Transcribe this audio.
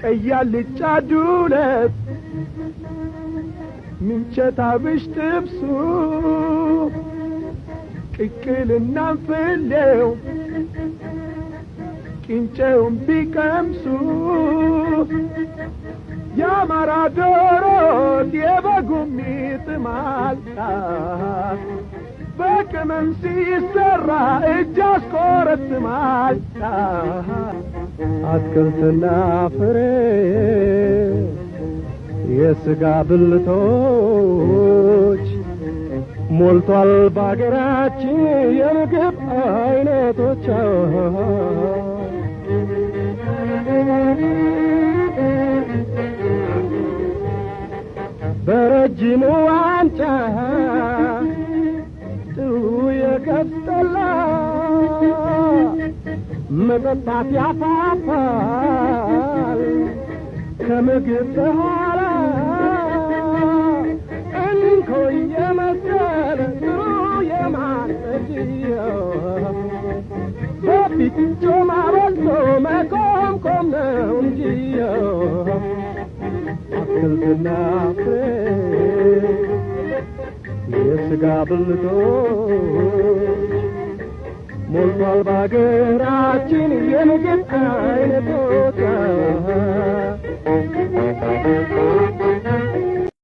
ቀይ አልጫ ዱለት ምንቸት አብሽ ጥብሱ ቅቅልና ፍሌው ቅንጨውን ቢቀምሱ ያማራ ዶሮ የበጉም ይጥማል በቅመም ሲሰራ እጅ ያስቆረጥማል አትክልትና ፍሬ የሥጋ ብልቶች ሞልቷል ባገራችን የምግብ አይነቶች በረጅሙ ዋንጫ ጥሩ የከብት ጠላ መጠጣት ያፋፋል ከምግብ በኋላ እንኮይ የመሰለ ጥሩ የማጠጅዮ በፊት ጮማ በልቶ መኮምኮም ነው እንጂዮ አትክልትና ፍሬ የሥጋ ብልቶች ሞልቷል ባገራችን የምግብ አይነቶች